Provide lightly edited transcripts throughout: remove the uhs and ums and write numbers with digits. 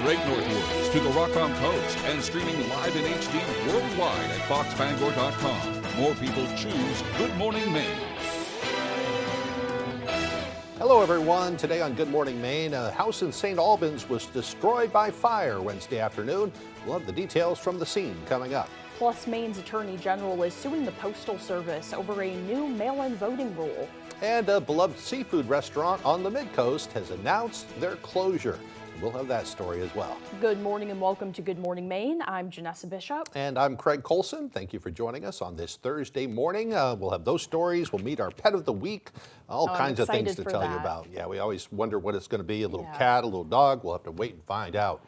Great Northwoods to the Rockland Coast and streaming live in HD worldwide at foxbangor.com. More people choose Good Morning Maine. Hello everyone. Today on Good Morning Maine, a house in St. Albans was destroyed by fire Wednesday afternoon. We'll have the details from the scene coming up. Plus, Maine's Attorney General is suing the Postal Service over a new mail-in voting rule. And a beloved seafood restaurant on the Mid-Coast has announced their closure. We'll have that story as well. Good morning and welcome to Good Morning Maine. I'm Janessa Bishop. And I'm Craig Colson. Thank you for joining us on this Thursday morning. We'll have those stories. We'll meet our pet of the week. All kinds of things to tell you about. Yeah, we always wonder what it's going to be. A little cat, a little dog. We'll have to wait and find out.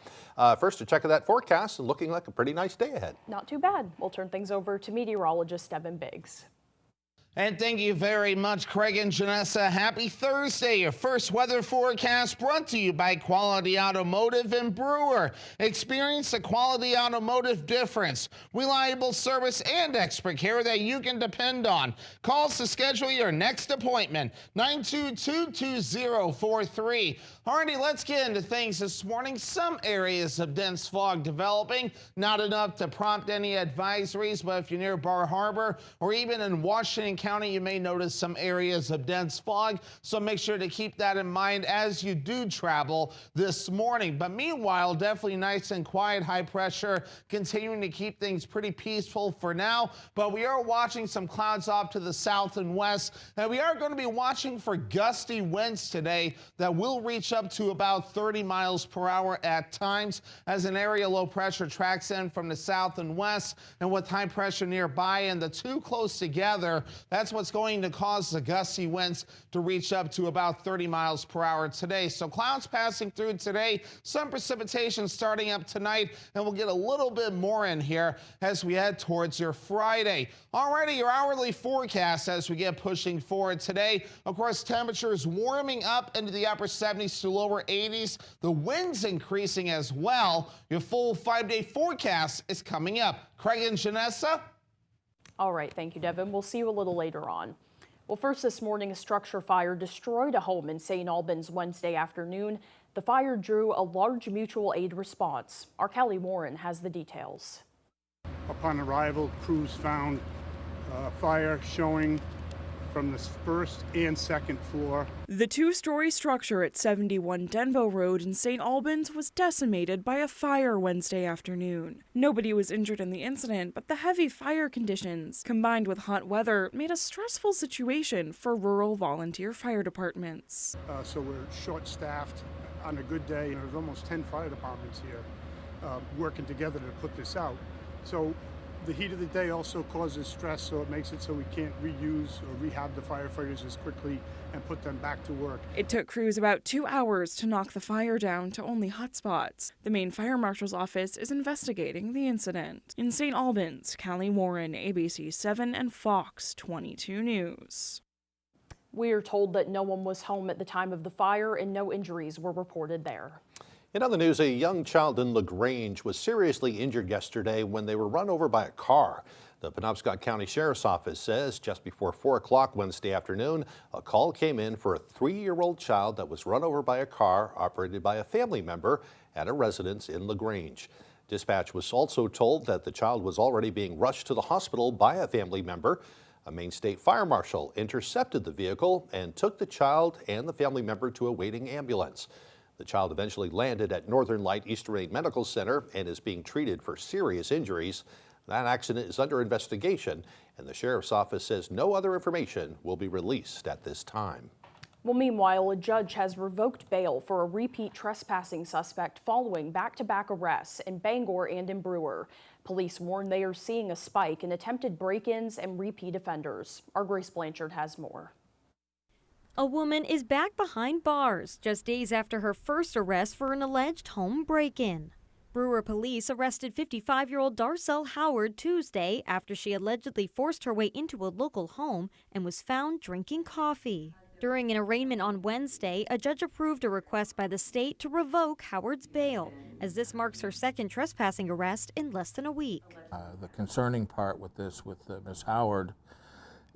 First, a check of that forecast and looking like a pretty nice day ahead. Not too bad. We'll turn things over to meteorologist Devin Biggs. And thank you very much, Craig and Janessa. Happy Thursday. Your first weather forecast brought to you by Quality Automotive and Brewer. Experience the Quality Automotive difference. Reliable service and expert care that you can depend on. Call us to schedule your next appointment. 922-2043. Alrighty, let's get into things this morning. Some areas of dense fog developing. Not enough to prompt any advisories, but if you're near Bar Harbor or even in Washington County, you may notice some areas of dense fog, so make sure to keep that in mind as you do travel this morning. But meanwhile, definitely nice and quiet, high pressure, continuing to keep things pretty peaceful for now. But we are watching some clouds off to the south and west, and we are going to be watching for gusty winds today that will reach up to about 30 miles per hour at times as an area low pressure tracks in from the south and west, and with high pressure nearby and the two close together, that's what's going to cause the gusty winds to reach up to about 30 miles per hour today. So clouds passing through today, some precipitation starting up tonight, and we'll get a little bit more in here as we head towards your Friday. Already your hourly forecast as we get pushing forward today. Of course, temperatures warming up into the upper 70s to lower 80s. The winds increasing as well. Your full 5-day forecast is coming up. Craig and Janessa. All right, thank you, Devin. We'll see you a little later on. Well, first this morning, a structure fire destroyed a home in St. Albans Wednesday afternoon. The fire drew a large mutual aid response. Our Callie Warren has the details. Upon arrival, crews found fire showing from the first and second floor. The two-story structure at 71 Denbo Road in St. Albans was decimated by a fire Wednesday afternoon. Nobody was injured in the incident, but the heavy fire conditions, combined with hot weather, made a stressful situation for rural volunteer fire departments. So we're short-staffed. On a good day, there's almost 10 fire departments here working together to put this out. So the heat of the day also causes stress, so it makes it so we can't reuse or rehab the firefighters as quickly and put them back to work. It took crews about 2 hours to knock the fire down to only hot spots. The Maine Fire Marshal's office is investigating the incident. In St. Albans, Callie Warren, ABC 7 and Fox 22 News. We are told that no one was home at the time of the fire and no injuries were reported there. In other news, a young child in LaGrange was seriously injured yesterday when they were run over by a car. The Penobscot County Sheriff's Office says just before 4 o'clock Wednesday afternoon, a call came in for a 3-year-old child that was run over by a car operated by a family member at a residence in LaGrange. Dispatch was also told that the child was already being rushed to the hospital by a family member. A Maine State Fire Marshal intercepted the vehicle and took the child and the family member to a waiting ambulance. The child eventually landed at Northern Light Eastern Maine Medical Center and is being treated for serious injuries. That accident is under investigation, and the Sheriff's Office says no other information will be released at this time. Well, meanwhile, a judge has revoked bail for a repeat trespassing suspect following back-to-back arrests in Bangor and in Brewer. Police warn they are seeing a spike in attempted break-ins and repeat offenders. Our Grace Blanchard has more. A woman is back behind bars just days after her first arrest for an alleged home break-in. Brewer police arrested 55-year-old Darcel Howard Tuesday after she allegedly forced her way into a local home and was found drinking coffee. During an arraignment on Wednesday, a judge approved a request by the state to revoke Howard's bail, as this marks her second trespassing arrest in less than a week. The concerning part with this, with Ms. Howard,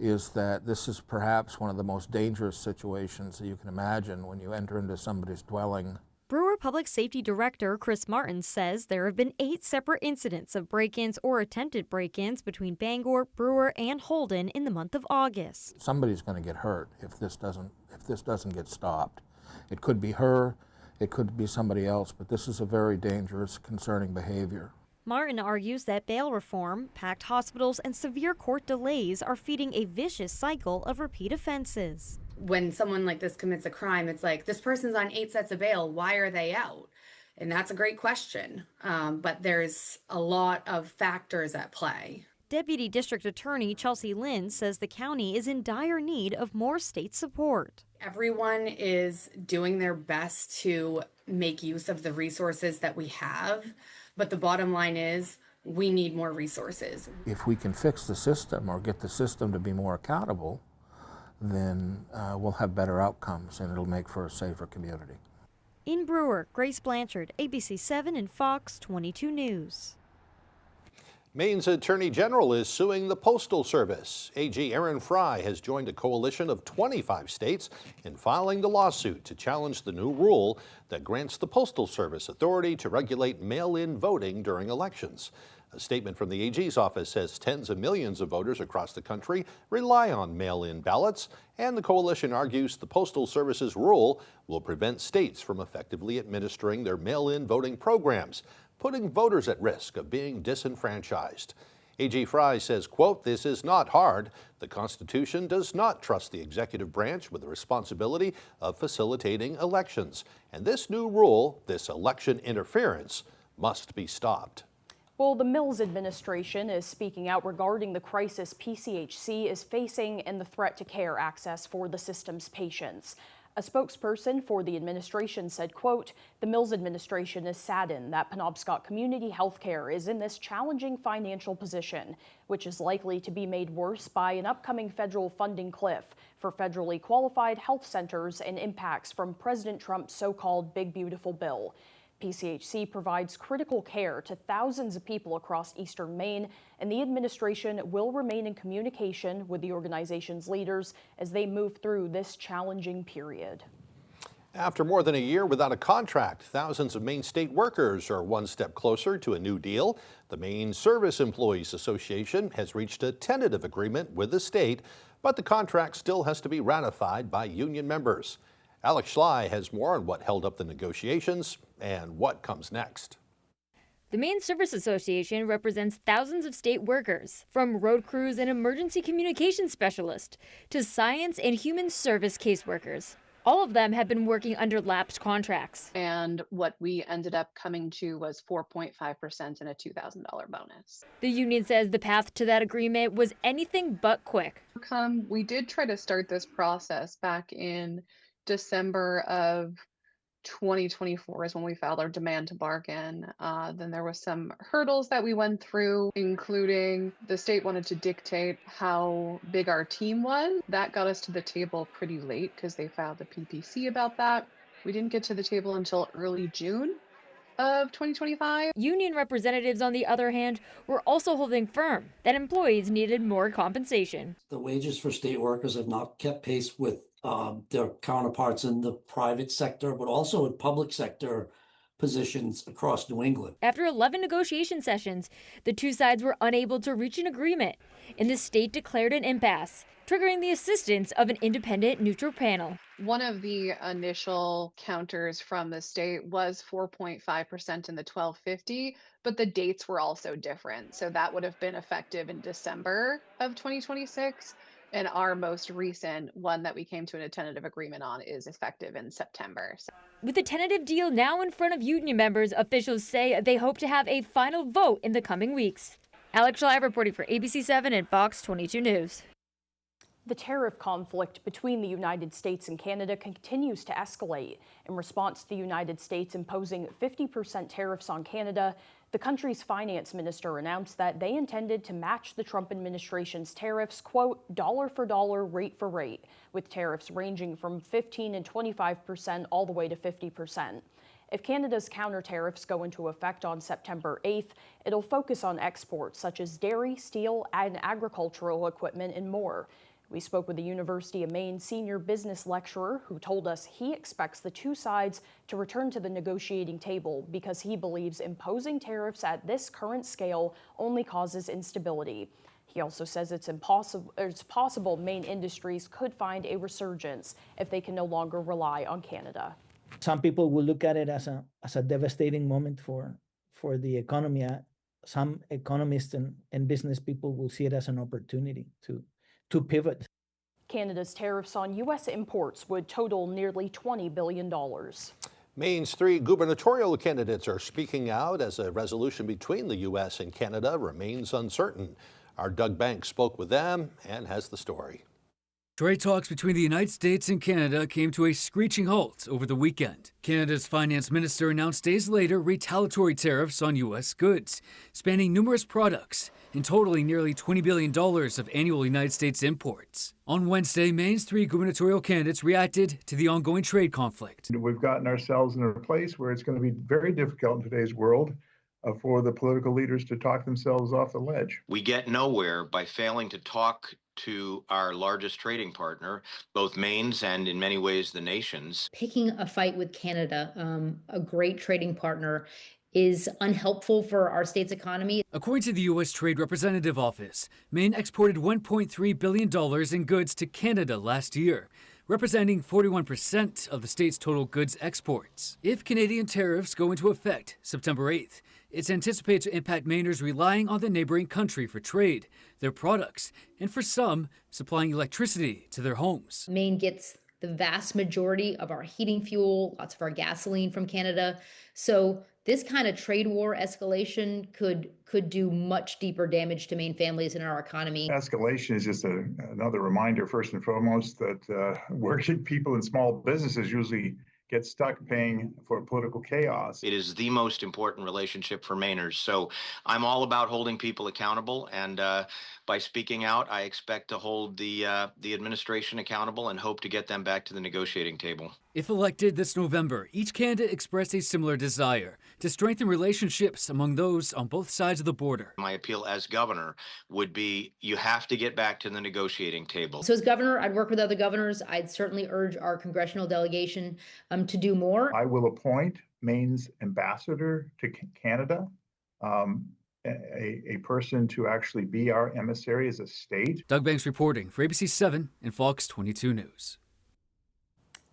is that this is perhaps one of the most dangerous situations that you can imagine when you enter into somebody's dwelling. Brewer Public Safety Director Chris Martin says there have been 8 separate incidents of break-ins or attempted break-ins between Bangor, Brewer, and Holden in the month of August. Somebody's going to get hurt if this doesn't get stopped. It could be her, it could be somebody else, but this is a very dangerous, concerning behavior. Martin argues that bail reform, packed hospitals, and severe court delays are feeding a vicious cycle of repeat offenses. When someone like this commits a crime, it's like, this person's on 8 sets of bail, why are they out? And that's a great question, but there's a lot of factors at play. Deputy District Attorney Chelsea Lynn says the county is in dire need of more state support. Everyone is doing their best to make use of the resources that we have, but the bottom line is we need more resources. If we can fix the system or get the system to be more accountable, then we'll have better outcomes and it'll make for a safer community. In Brewer, Grace Blanchard, ABC 7 and Fox 22 News. Maine's Attorney General is suing the Postal Service. AG Aaron Fry has joined a coalition of 25 states in filing the lawsuit to challenge the new rule that grants the Postal Service authority to regulate mail-in voting during elections. A statement from the AG's office says tens of millions of voters across the country rely on mail-in ballots, and the coalition argues the Postal Service's rule will prevent states from effectively administering their mail-in voting programs, putting voters at risk of being disenfranchised. AG Fry says, quote, "This is not hard. The Constitution does not trust the executive branch with the responsibility of facilitating elections. And this new rule, this election interference, must be stopped." Well, the Mills administration is speaking out regarding the crisis PCHC is facing and the threat to care access for the system's patients. A spokesperson for the administration said, quote, "The Mills administration is saddened that Penobscot Community Healthcare is in this challenging financial position, which is likely to be made worse by an upcoming federal funding cliff for federally qualified health centers and impacts from President Trump's so-called Big Beautiful Bill. PCHC provides critical care to thousands of people across eastern Maine, and the administration will remain in communication with the organization's leaders as they move through this challenging period. After more than a year without a contract, thousands of Maine state workers are one step closer to a new deal. The Maine Service Employees Association has reached a tentative agreement with the state, but the contract still has to be ratified by union members. Alex Schley has more on what held up the negotiations and what comes next. The Maine Service Association represents thousands of state workers, from road crews and emergency communications specialists to science and human service caseworkers. All of them have been working under lapsed contracts. And what we ended up coming to was 4.5% and a $2,000 bonus. The union says the path to that agreement was anything but quick. We did try to start this process back in December of 2024 is when we filed our demand to bargain. Then there was some hurdles that we went through, including the state wanted to dictate how big our team was. That got us to the table pretty late because they filed the PPC about that. We didn't get to the table until early June of 2025. Union representatives, on the other hand, were also holding firm that employees needed more compensation. The wages for state workers have not kept pace with their counterparts in the private sector, but also in public sector positions across New England. After 11 negotiation sessions, the two sides were unable to reach an agreement, and the state declared an impasse, triggering the assistance of an independent neutral panel. One of the initial counters from the state was 4.5% in the 1250, but the dates were also different. So that would have been effective in December of 2026. And our most recent one that we came to a tentative agreement on is effective in September. With the tentative deal now in front of union members, officials say they hope to have a final vote in the coming weeks. Alex Schley reporting for ABC 7 and Fox 22 News. The tariff conflict between the United States and Canada continues to escalate. In response to the United States imposing 50% tariffs on Canada, the country's finance minister announced that they intended to match the Trump administration's tariffs, quote, dollar for dollar, rate for rate, with tariffs ranging from 15% and 25% all the way to 50%. If Canada's counter tariffs go into effect on September 8th, it'll focus on exports such as dairy, steel, and agricultural equipment and more. We spoke with the University of Maine senior business lecturer who told us he expects the two sides to return to the negotiating table because he believes imposing tariffs at this current scale only causes instability. He also says it's possible Maine industries could find a resurgence if they can no longer rely on Canada. Some people will look at it as a devastating moment for the economy. Some economists and business people will see it as an opportunity to pivot. Canada's tariffs on U.S. imports would total nearly $20 billion. Maine's 3 gubernatorial candidates are speaking out as a resolution between the U.S. and Canada remains uncertain. Our Doug Banks spoke with them and has the story. Trade talks between the United States and Canada came to a screeching halt over the weekend. Canada's finance minister announced days later retaliatory tariffs on U.S. goods, spanning numerous products and totaling nearly $20 billion of annual United States imports. On Wednesday, Maine's 3 gubernatorial candidates reacted to the ongoing trade conflict. We've gotten ourselves in a place where it's going to be very difficult in today's world for the political leaders to talk themselves off the ledge. We get nowhere by failing to talk to our largest trading partner, both Maine's and in many ways the nation's. Picking a fight with Canada, a great trading partner, is unhelpful for our state's economy. According to the U.S. Trade Representative Office, Maine exported $1.3 billion in goods to Canada last year, representing 41% of the state's total goods exports. If Canadian tariffs go into effect September 8th, it's anticipated to impact Mainers relying on the neighboring country for trade, their products, and for some, supplying electricity to their homes. Maine gets the vast majority of our heating fuel, lots of our gasoline from Canada. So this kind of trade war escalation could do much deeper damage to Maine families and our economy. Escalation is just another reminder, first and foremost, that working people in small businesses usually get stuck paying for political chaos. It is the most important relationship for Mainers. So I'm all about holding people accountable. And by speaking out, I expect to hold the administration accountable and hope to get them back to the negotiating table. If elected this November, each candidate expressed a similar desire to strengthen relationships among those on both sides of the border. My appeal as governor would be you have to get back to the negotiating table. So as governor, I'd work with other governors. I'd certainly urge our congressional delegation to do more. I will appoint Maine's ambassador to Canada, a person to actually be our emissary as a state. Doug Banks reporting for ABC 7 and Fox 22 News.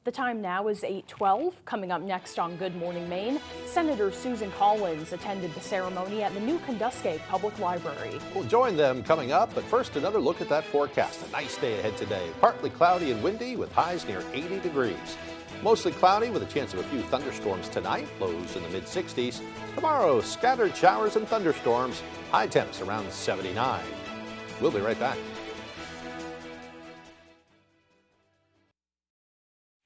The time now is 8:12. Coming up next on Good Morning Maine, Senator Susan Collins attended the ceremony at the new Kunduskeg Public Library. We'll join them coming up, but first another look at that forecast. A nice day ahead today. Partly cloudy and windy with highs near 80 degrees. Mostly cloudy with a chance of a few thunderstorms tonight, lows in the mid-60s. Tomorrow, scattered showers and thunderstorms, high temps around 79. We'll be right back.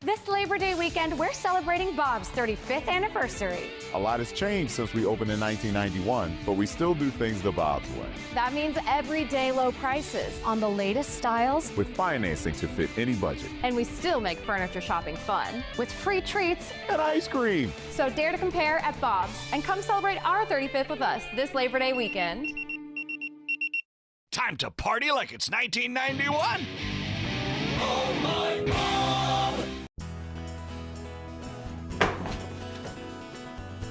This Labor Day weekend, we're celebrating Bob's 35th anniversary. A lot has changed since we opened in 1991, but we still do things the Bob's way. That means everyday low prices on the latest styles with financing to fit any budget. And we still make furniture shopping fun with free treats and ice cream. So dare to compare at Bob's and come celebrate our 35th with us this Labor Day weekend. Time to party like it's 1991. Oh my God.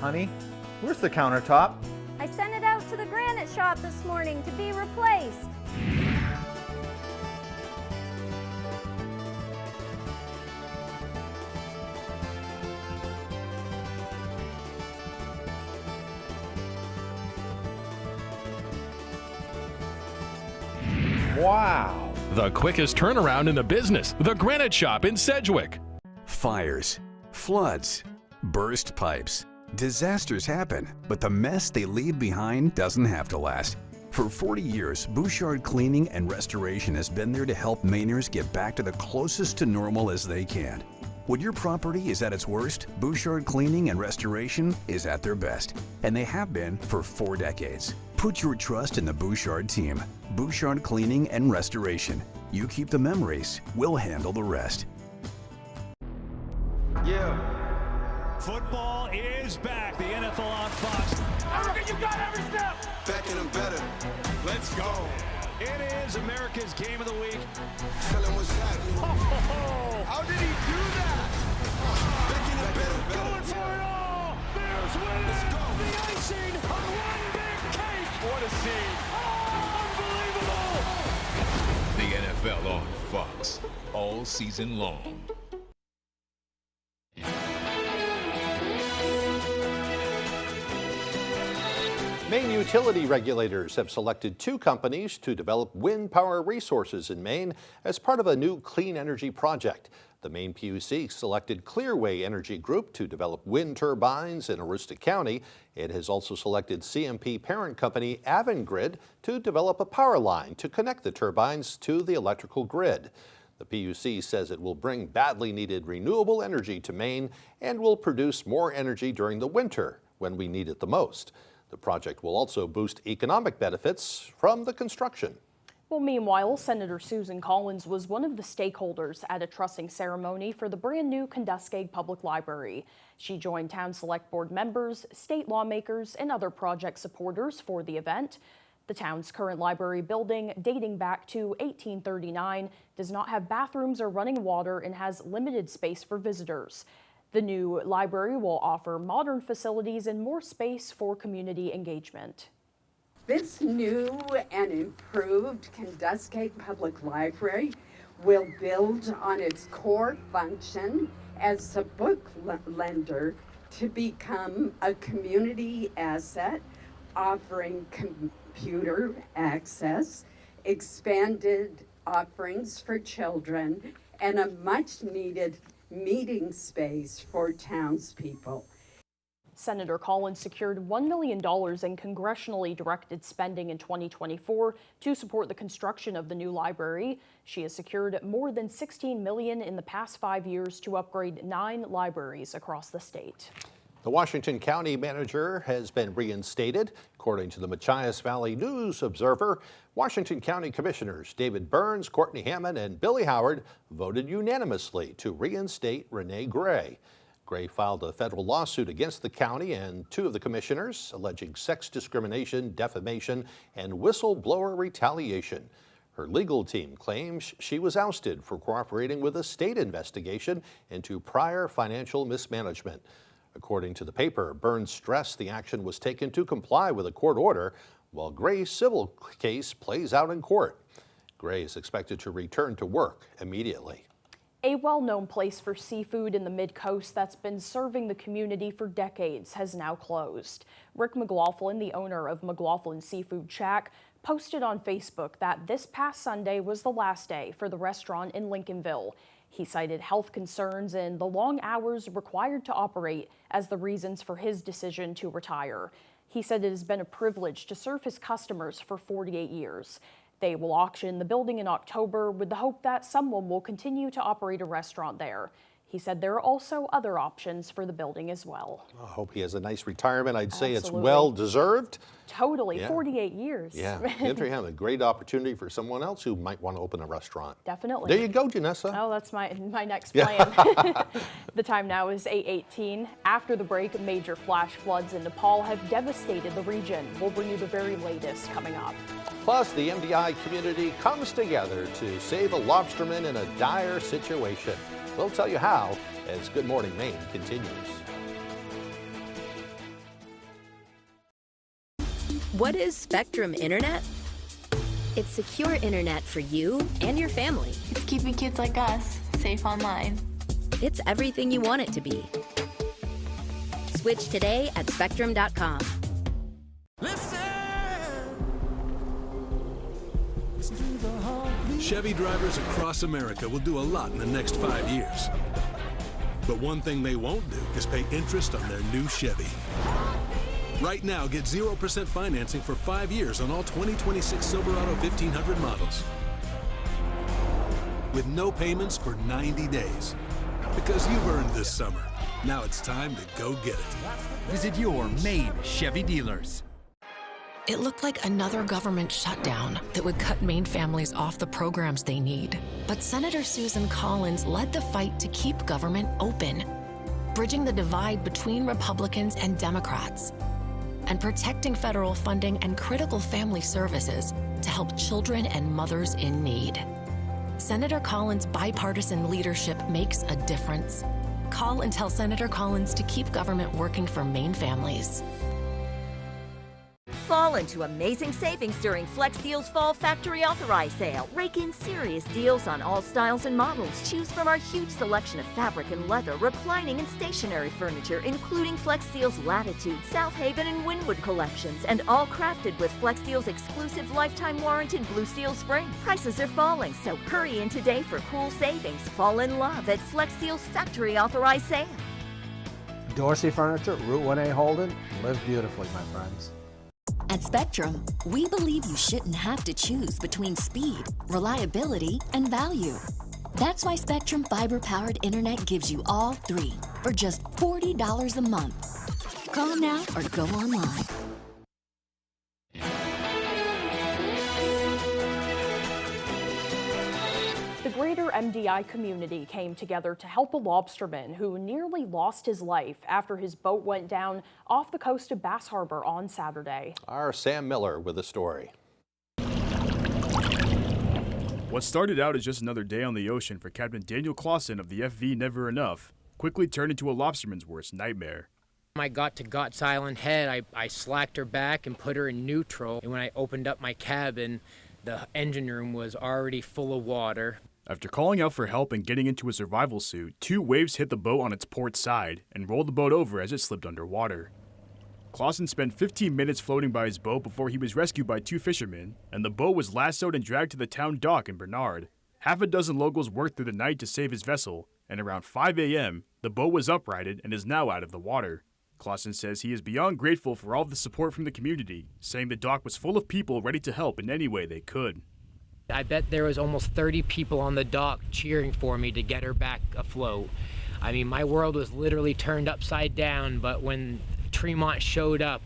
Honey, where's the countertop? I sent it out to the granite shop this morning to be replaced. Wow. The quickest turnaround in the business, the Granite Shop in Sedgwick. Fires, floods, burst pipes. Disasters happen, but the mess they leave behind doesn't have to last. For 40 years, Bouchard Cleaning and Restoration has been there to help Mainers get back to the closest to normal as they can. When your property is at its worst, Bouchard Cleaning and Restoration is at their best, and they have been for 4 decades. Put your trust in the Bouchard team. Bouchard Cleaning and Restoration. You keep the memories, we'll handle the rest. Yeah. Football is back. The NFL on Fox. Everything you got every step. Back in them better. Let's go. It is America's Game of the Week. Tell him what's happening. Oh, how did he do that? Going for it all. Bears win it. The icing on one big cake. What a scene. Oh, unbelievable. The NFL on Fox all season long. Maine utility regulators have selected 2 companies to develop wind power resources in Maine as part of a new clean energy project. The Maine PUC selected Clearway Energy Group to develop wind turbines in Aroostook County. It has also selected CMP parent company Avangrid to develop a power line to connect the turbines to the electrical grid. The PUC says it will bring badly needed renewable energy to Maine and will produce more energy during the winter when we need it the most. The project will also boost economic benefits from the construction. Well, meanwhile, Senator Susan Collins was one of the stakeholders at a trussing ceremony for the brand new Kentuskeg Public Library. She joined town select board members, state lawmakers, and other project supporters for the event. The town's current library building, dating back to 1839, does not have bathrooms or running water and has limited space for visitors. The new library will offer modern facilities and more space for community engagement. This new and improved Kentuskeg Public Library will build on its core function as a book lender to become a community asset, offering computer access, expanded offerings for children, and a much-needed meeting space for townspeople. Senator Collins secured $1 million in congressionally directed spending in 2024 to support the construction of the new library. She has secured more than $16 million in the past 5 years to upgrade 9 libraries across the state. The Washington County manager has been reinstated. According to the Machias Valley News Observer, Washington County Commissioners David Burns, Courtney Hammond, and Billy Howard voted unanimously to reinstate Renee Gray. Gray filed a federal lawsuit against the county and 2 of the commissioners, alleging sex discrimination, defamation, and whistleblower retaliation. Her legal team claims she was ousted for cooperating with a state investigation into prior financial mismanagement. According to the paper, Burns stressed the action was taken to comply with a court order, while Gray's civil case plays out in court. Gray is expected to return to work immediately. A well-known place for seafood in the Mid-Coast that's been serving the community for decades has now closed. Rick McLaughlin, the owner of McLaughlin Seafood Shack, posted on Facebook that this past Sunday was the last day for the restaurant in Lincolnville. He cited health concerns and the long hours required to operate as the reasons for his decision to retire. He said it has been a privilege to serve his customers for 48 years. They will auction the building in October with the hope that someone will continue to operate a restaurant there. He said there are also other options for the building as well. I hope he has a nice retirement. I'd say it's Absolutely. well deserved. Totally, Yeah. 48 years. Yeah, good for him. A great opportunity for someone else who might want to open a restaurant. Definitely. There you go, Janessa. Oh, that's my next Yeah. plan. The time now is 8:18. After the break, major flash floods in Nepal have devastated the region. We'll bring you the very latest coming up. Plus, the MDI community comes together to save a lobsterman in a dire situation. We'll tell you how as Good Morning Maine continues. What is Spectrum Internet? It's secure internet for you and your family. It's keeping kids like us safe online. It's everything you want it to be. Switch today at spectrum.com. Chevy drivers across America will do a lot in the next 5 years. But one thing they won't do is pay interest on their new Chevy. Right now, get 0% financing for 5 years on all 2026 Silverado 1500 models. With no payments for 90 days. Because you've earned this summer. Now it's time to go get it. Visit your Maine Chevy dealers. It looked like another government shutdown that would cut Maine families off the programs they need. But Senator Susan Collins led the fight to keep government open, bridging the divide between Republicans and Democrats, and protecting federal funding and critical family services to help help children and mothers in need. Senator Collins' bipartisan leadership makes a difference. Call and tell Senator Collins to keep government working for Maine families. Fall into amazing savings during Flex Deal's Fall Factory Authorized Sale. Rake in serious deals on all styles and models. Choose from our huge selection of fabric and leather, reclining and stationary furniture, including Flex Deal's Latitude, South Haven, and Wynwood collections, and all crafted with Flex Deal's exclusive lifetime warranted Blue Steel spring. Prices are falling, so hurry in today for cool savings. Fall in love at Flex Deal's Factory Authorized Sale. Dorsey Furniture, Route 1A Holden. Live beautifully, my friends. At Spectrum, we believe you shouldn't have to choose between speed, reliability, and value. That's why Spectrum fiber-powered internet gives you all three for just $40 a month. Call now or go online. The greater MDI community came together to help a lobsterman who nearly lost his life after his boat went down off the coast of Bass Harbor on Saturday. Our Sam Miller with the story. What started out as just another day on the ocean for Captain Daniel Clausen of the FV Never Enough quickly turned into a lobsterman's worst nightmare. I got to Got's Island Head, I slacked her back and put her in neutral, and when I opened up my cabin, the engine room was already full of water. After calling out for help and getting into a survival suit, two waves hit the boat on its port side and rolled the boat over as it slipped underwater. Clausen spent 15 minutes floating by his boat before he was rescued by two fishermen, and the boat was lassoed and dragged to the town dock in Bernard. Half a dozen locals worked through the night to save his vessel, and around 5 a.m., the boat was uprighted and is now out of the water. Clausen says he is beyond grateful for all the support from the community, saying the dock was full of people ready to help in any way they could. I bet there was almost 30 people on the dock cheering for me to get her back afloat. I mean, my world was literally turned upside down, but when Tremont showed up,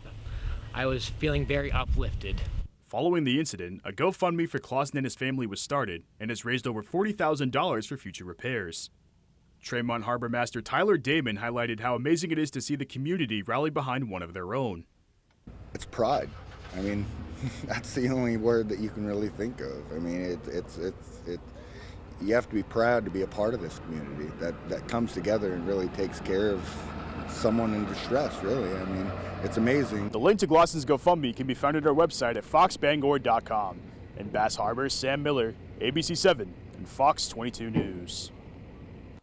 I was feeling very uplifted. Following the incident, a GoFundMe for Clausen and his family was started and has raised over $40,000 for future repairs. Tremont Harbor Master Tyler Damon highlighted how amazing it is to see the community rally behind one of their own. It's pride. I mean, that's the only word that you can really think of. I mean, you have to be proud to be a part of this community that comes together and really takes care of someone in distress, really. I mean, it's amazing. The link to Clausen's GoFundMe can be found at our website at foxbangor.com. In Bass Harbor, Sam Miller, ABC 7 and Fox 22 News.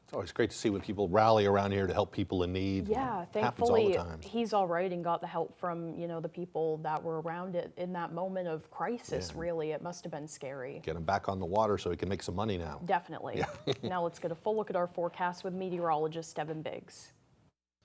It's always great to see when people rally around here to help people in need. Yeah, thankfully he's all right and got the help from, the people that were around it in that moment of crisis, really. It must have been scary. Get him back on the water so he can make some money now. Definitely. Yeah. Now let's get a full look at our forecast with meteorologist Evan Biggs.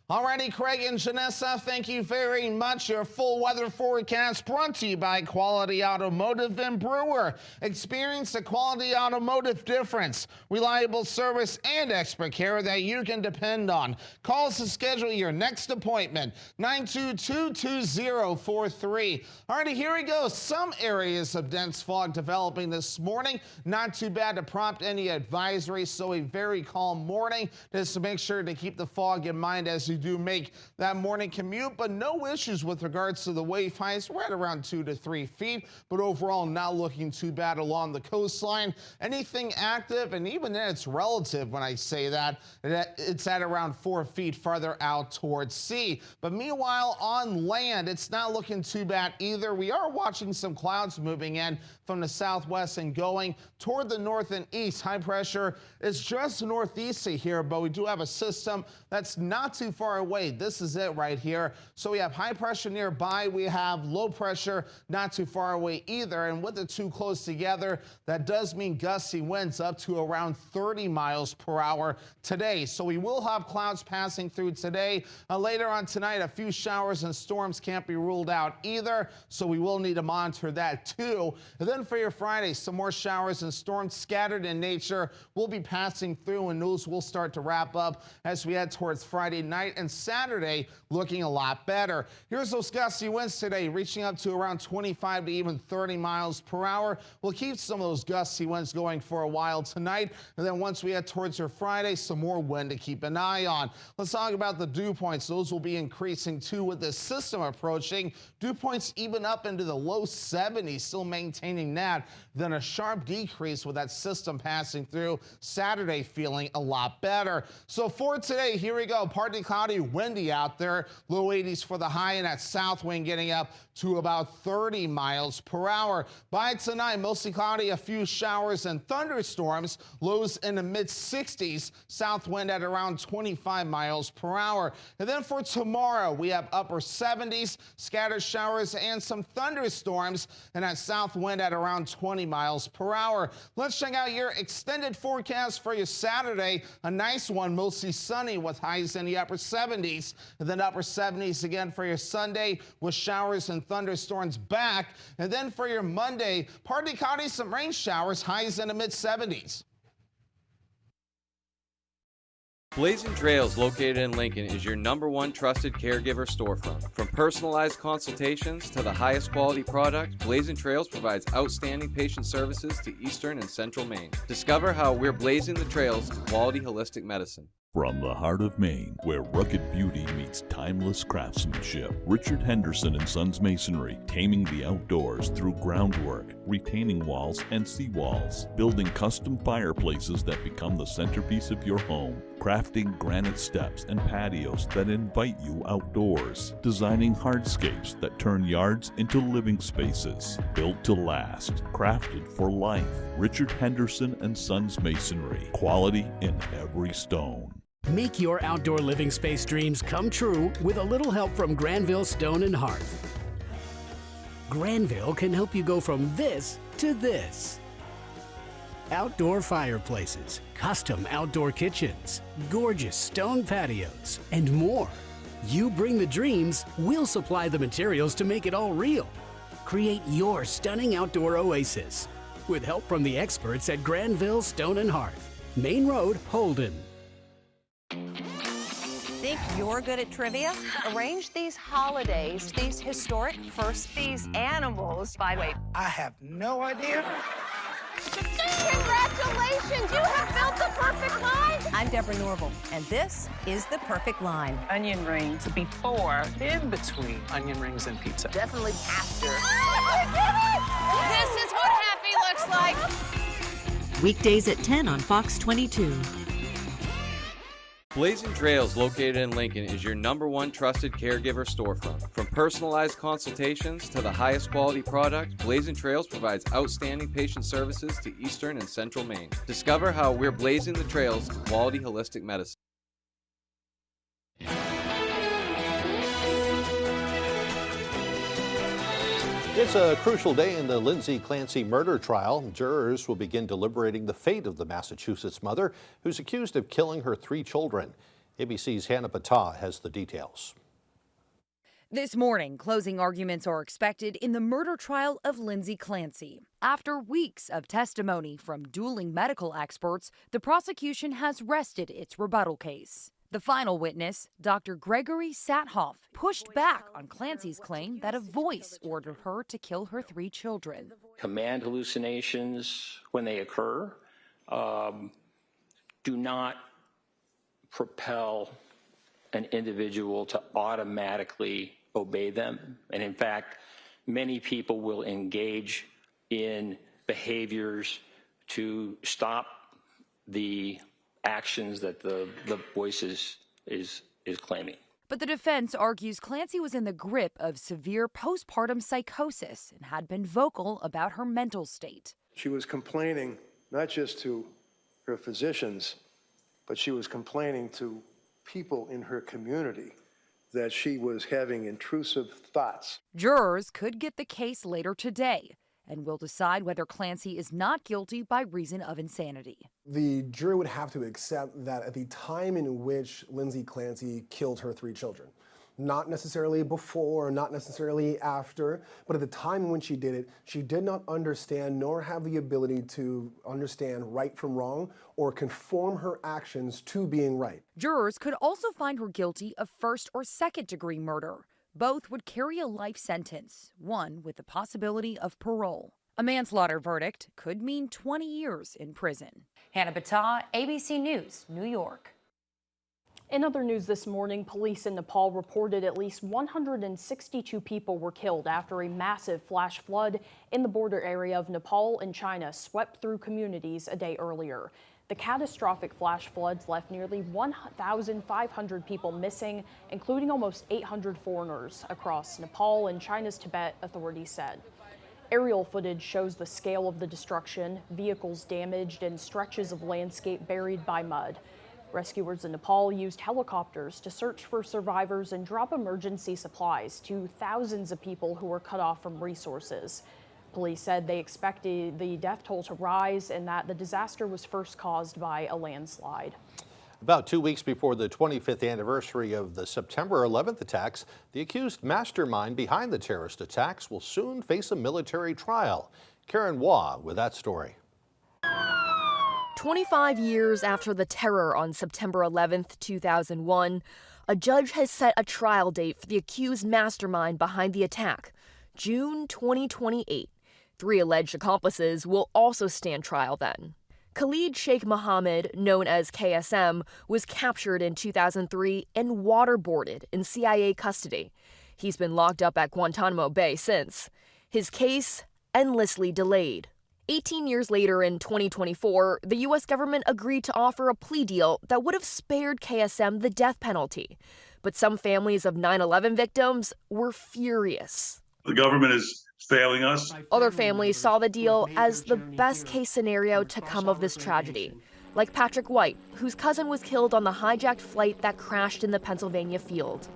Alrighty, Craig and Janessa, thank you very much. Your full weather forecast brought to you by Quality Automotive and Brewer. Experience the Quality Automotive difference. Reliable service and expert care that you can depend on. Call us to schedule your next appointment, 922-2043. Alrighty, here we go. Some areas of dense fog developing this morning. Not too bad to prompt any advisories, so a very calm morning. Just to make sure to keep the fog in mind as you do make that morning commute, but no issues with regards to the wave heights. We're at around 2 to 3 feet, but overall not looking too bad along the coastline. Anything active, and even then it's relative when I say that, it's at around 4 feet farther out towards sea. But meanwhile, on land, it's not looking too bad either. We are watching some clouds moving in from the southwest and going toward the north and east. High pressure is just northeasty here, but we do have a system that's not too far away. This is it right here. So we have high pressure nearby. We have low pressure not too far away either. And with the two close together, that does mean gusty winds up to around 30 miles per hour today. So we will have clouds passing through today. Later on tonight, a few showers and storms can't be ruled out either. So we will need to monitor that too. And then for your Friday, some more showers and storms scattered in nature will be passing through, and those will start to wrap up as we head towards Friday night and Saturday looking a lot better. Here's those gusty winds today, reaching up to around 25 to even 30 miles per hour. We'll keep some of those gusty winds going for a while tonight, and then once we head towards your Friday, some more wind to keep an eye on. Let's talk about the dew points. Those will be increasing too with this system approaching. Dew points even up into the low 70s, still maintaining that. Then a sharp decrease with that system passing through. Saturday feeling a lot better. So for today, here we go. Partly cloudy, windy out there. Low 80s for the high, and that south wind getting up to about 30 miles per hour. By tonight, mostly cloudy, a few showers and thunderstorms. Lows in the mid 60s. South wind at around 25 miles per hour. And then for tomorrow, we have upper 70s, scattered showers and some thunderstorms, and that south wind at around 20 miles per hour. Let's check out your extended forecast for your Saturday. A nice one, mostly sunny with highs in the upper 70s, and then upper 70s again for your Sunday with showers and thunderstorms back. And then for your Monday, partly cloudy, some rain showers, highs in the mid 70s. Blazing Trails, located in Lincoln, is your #1 trusted caregiver storefront. From personalized consultations to the highest quality product, Blazing Trails provides outstanding patient services to Eastern and Central Maine. Discover how we're blazing the trails to quality holistic medicine. From the heart of Maine, where rugged beauty meets timeless craftsmanship, Richard Henderson & Sons Masonry, taming the outdoors through groundwork, retaining walls and seawalls, building custom fireplaces that become the centerpiece of your home, crafting granite steps and patios that invite you outdoors, designing hardscapes that turn yards into living spaces, built to last, crafted for life. Richard Henderson & Sons Masonry, quality in every stone. Make your outdoor living space dreams come true with a little help from Granville Stone and Hearth. Granville can help you go from this to this. Outdoor fireplaces, custom outdoor kitchens, gorgeous stone patios, and more. You bring the dreams, we'll supply the materials to make it all real. Create your stunning outdoor oasis with help from the experts at Granville Stone and Hearth, Main Road, Holden. Think you're good at trivia? Arrange these holidays, these historic firsts, these animals. By the way, I have no idea. Congratulations, you have built the perfect line. I'm Deborah Norville, and this is the perfect line. Onion rings before, in between onion rings and pizza. Definitely after. This is what happy looks like. Weekdays at 10 on Fox 22. Blazing Trails, located in Lincoln, is your #1 trusted caregiver storefront. From personalized consultations to the highest quality product, Blazing Trails provides outstanding patient services to Eastern and Central Maine. Discover how we're blazing the trails to quality holistic medicine. It's a crucial day in the Lindsay Clancy murder trial. Jurors will begin deliberating the fate of the Massachusetts mother who's accused of killing her 3 children. ABC's Hannah Patah has the details. This morning, closing arguments are expected in the murder trial of Lindsay Clancy. After weeks of testimony from dueling medical experts, the prosecution has rested its rebuttal case. The final witness, Dr. Gregory Sathoff, pushed back on Clancy's claim that a voice ordered her to kill her 3 children. Command hallucinations, when they occur, do not propel an individual to automatically obey them. And in fact, many people will engage in behaviors to stop the actions that the voice is claiming. But the defense argues Clancy was in the grip of severe postpartum psychosis and had been vocal about her mental state. She was complaining not just to her physicians, but she was complaining to people in her community that she was having intrusive thoughts. Jurors could get the case later today and will decide whether Clancy is not guilty by reason of insanity. The jury would have to accept that at the time in which Lindsay Clancy killed her 3 children, not necessarily before, not necessarily after, but at the time when she did it, she did not understand nor have the ability to understand right from wrong or conform her actions to being right. Jurors could also find her guilty of first or second degree murder. Both would carry a life sentence, one with the possibility of parole. A manslaughter verdict could mean 20 years in prison. Hannah Battah, ABC News, New York. In other news this morning, police in Nepal reported at least 162 people were killed after a massive flash flood in the border area of Nepal and China swept through communities a day earlier. The catastrophic flash floods left nearly 1,500 people missing, including almost 800 foreigners across Nepal and China's Tibet, authorities said. Aerial footage shows the scale of the destruction, vehicles damaged, and stretches of landscape buried by mud. Rescuers in Nepal used helicopters to search for survivors and drop emergency supplies to thousands of people who were cut off from resources. Police said they expected the death toll to rise and that the disaster was first caused by a landslide. About 2 weeks before the 25th anniversary of the September 11th attacks, the accused mastermind behind the terrorist attacks will soon face a military trial. Karen Waugh with that story. 25 years after the terror on September 11th, 2001, a judge has set a trial date for the accused mastermind behind the attack, June 2028. 3 alleged accomplices will also stand trial then. Khalid Sheikh Mohammed, known as KSM, was captured in 2003 and waterboarded in CIA custody. He's been locked up at Guantanamo Bay since. His case endlessly delayed. 18 years later in 2024, the U.S. government agreed to offer a plea deal that would have spared KSM the death penalty. But some families of 9/11 victims were furious. The government is failing us. Other families saw the deal as the best-case scenario to come of this tragedy, like Patrick White, whose cousin was killed on the hijacked flight that crashed in the Pennsylvania field.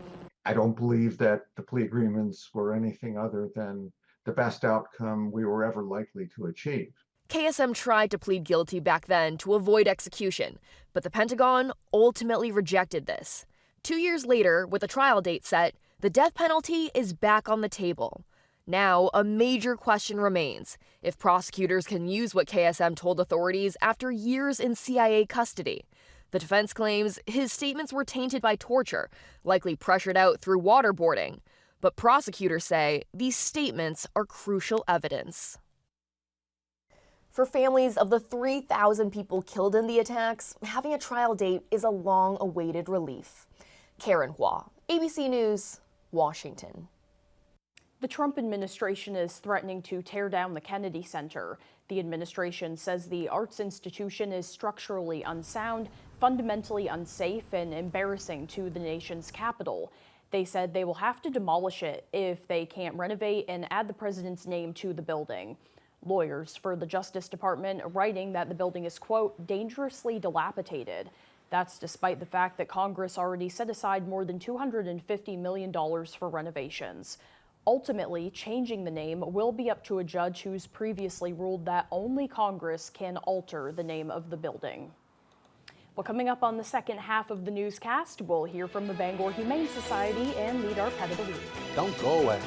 I don't believe that the plea agreements were anything other than the best outcome we were ever likely to achieve. KSM tried to plead guilty back then to avoid execution, but the Pentagon ultimately rejected this. 2 years later, with a trial date set, the death penalty is back on the table. Now, a major question remains if prosecutors can use what KSM told authorities after years in CIA custody. The defense claims his statements were tainted by torture, likely pressured out through waterboarding. But prosecutors say these statements are crucial evidence. For families of the 3,000 people killed in the attacks, having a trial date is a long-awaited relief. Karen Waugh, ABC News, Washington. The Trump administration is threatening to tear down the Kennedy Center. The administration says the arts institution is structurally unsound, fundamentally unsafe, and embarrassing to the nation's capital. They said they will have to demolish it if they can't renovate and add the president's name to the building. Lawyers for the Justice Department are writing that the building is, quote, dangerously dilapidated. That's despite the fact that Congress already set aside more than $250 million for renovations. Ultimately, changing the name will be up to a judge who's previously ruled that only Congress can alter the name of the building. Well, coming up on the second half of the newscast, we'll hear from the Bangor Humane Society and meet our pet of the week. Don't go away.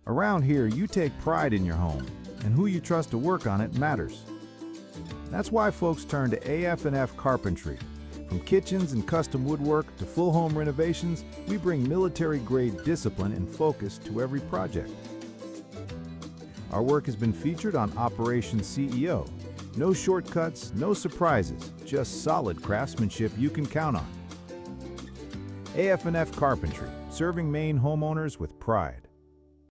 Around here, you take pride in your home, and who you trust to work on it matters. That's why folks turn to AF&F Carpentry. From kitchens and custom woodwork to full home renovations, we bring military-grade discipline and focus to every project. Our work has been featured on Operation CEO. No shortcuts, no surprises, just solid craftsmanship you can count on. AF&F Carpentry, serving Maine homeowners with pride.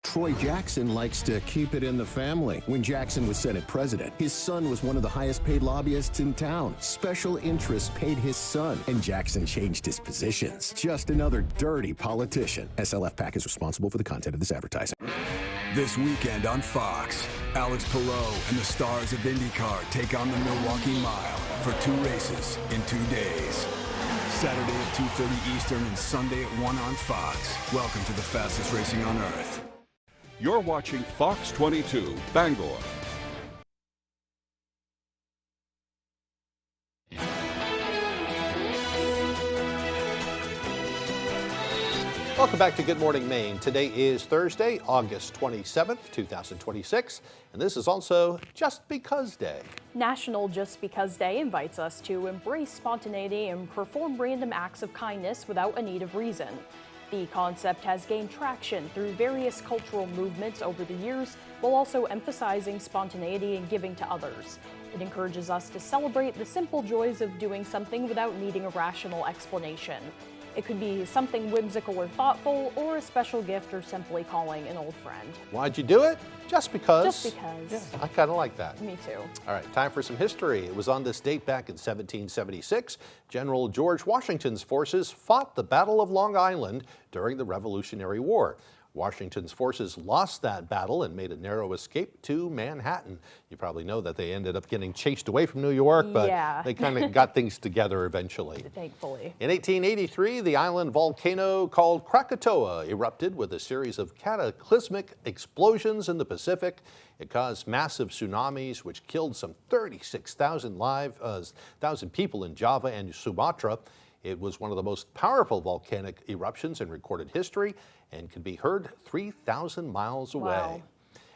Troy Jackson likes to keep it in the family. When Jackson was Senate president, his son was one of the highest paid lobbyists in town. Special interests paid his son, and Jackson changed his positions. Just another dirty politician. SLF PAC is responsible for the content of this advertising. This weekend on Fox, Alex Perot and the stars of IndyCar take on the Milwaukee Mile for 2 races in 2 days. Saturday at 2:30 Eastern and Sunday at 1 on Fox. Welcome to the fastest racing on Earth. You're watching Fox 22, Bangor. Welcome back to Good Morning Maine. Today is Thursday, August 27th, 2026, and this is also Just Because Day. National Just Because Day invites us to embrace spontaneity and perform random acts of kindness without a need of reason. The concept has gained traction through various cultural movements over the years, while also emphasizing spontaneity and giving to others. It encourages us to celebrate the simple joys of doing something without needing a rational explanation. It could be something whimsical or thoughtful, or a special gift, or simply calling an old friend. Why'd you do it? Just because. Just because. Yeah, I kind of like that. Me too. All right, time for some history. It was on this date back in 1776. General George Washington's forces fought the Battle of Long Island during the Revolutionary War. Washington's forces lost that battle and made a narrow escape to Manhattan. You probably know that they ended up getting chased away from New York, but they kind of got things together eventually. Thankfully. In 1883, the island volcano called Krakatoa erupted with a series of cataclysmic explosions in the Pacific. It caused massive tsunamis, which killed some 36,000 people in Java and Sumatra. It was one of the most powerful volcanic eruptions in recorded history and could be heard 3,000 miles away. Wow.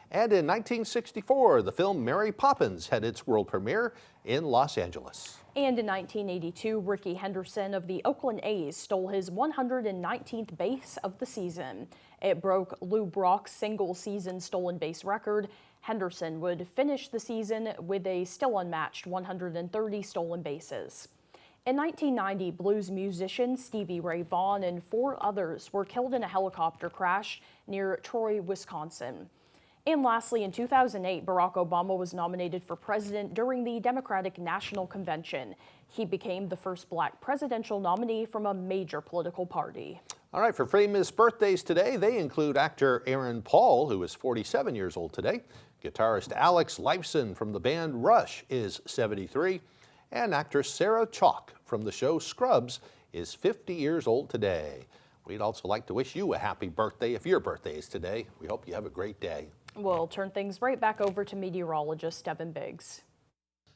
And in 1964, the film Mary Poppins had its world premiere in Los Angeles. And in 1982, Rickey Henderson of the Oakland A's stole his 119th base of the season. It broke Lou Brock's single-season stolen base record. Henderson would finish the season with a still unmatched 130 stolen bases. In 1990, blues musician Stevie Ray Vaughan and 4 others were killed in a helicopter crash near Troy, Wisconsin. And lastly, in 2008, Barack Obama was nominated for president during the Democratic National Convention. He became the first black presidential nominee from a major political party. All right, for famous birthdays today, they include actor Aaron Paul, who is 47 years old today. Guitarist Alex Lifeson from the band Rush is 73. And actress Sarah Chalk from the show Scrubs is 50 years old today. We'd also like to wish you a happy birthday if your birthday is today. We hope you have a great day. We'll turn things right back over to meteorologist Devin Biggs.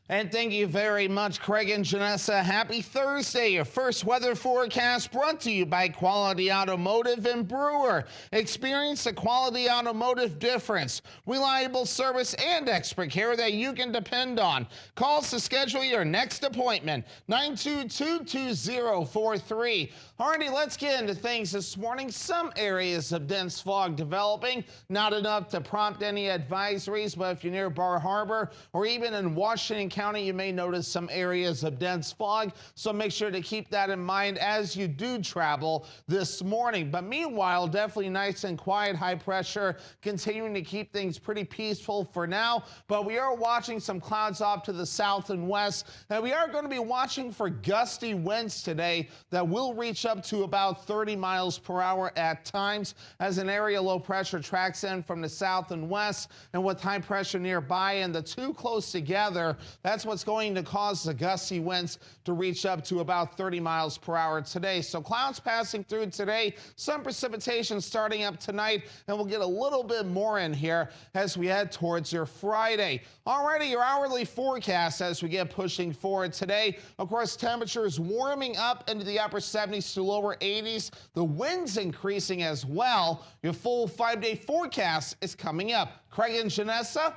And thank you very much, Craig and Janessa. Happy Thursday. Your first weather forecast brought to you by Quality Automotive and Brewer. Experience the Quality Automotive difference. Reliable service and expert care that you can depend on. Call us to schedule your next appointment. 922-2043. Alrighty, let's get into things this morning. Some areas of dense fog developing. Not enough to prompt any advisories, but if you're near Bar Harbor or even in Washington County, you may notice some areas of dense fog, so make sure to keep that in mind as you do travel this morning. But meanwhile, definitely nice and quiet, high pressure, continuing to keep things pretty peaceful for now. But we are watching some clouds off to the south and west, and we are going to be watching for gusty winds today that will reach up to about 30 miles per hour at times as an area low pressure tracks in from the south and west, and with high pressure nearby and the two close together, that's what's going to cause the gusty winds to reach up to about 30 miles per hour today. So clouds passing through today, some precipitation starting up tonight, and we'll get a little bit more in here as we head towards your Friday. Alrighty, your hourly forecast as we get pushing forward today. Of course, temperatures warming up into the upper 70s to lower 80s. The winds increasing as well. Your full 5-day forecast is coming up. Craig and Janessa?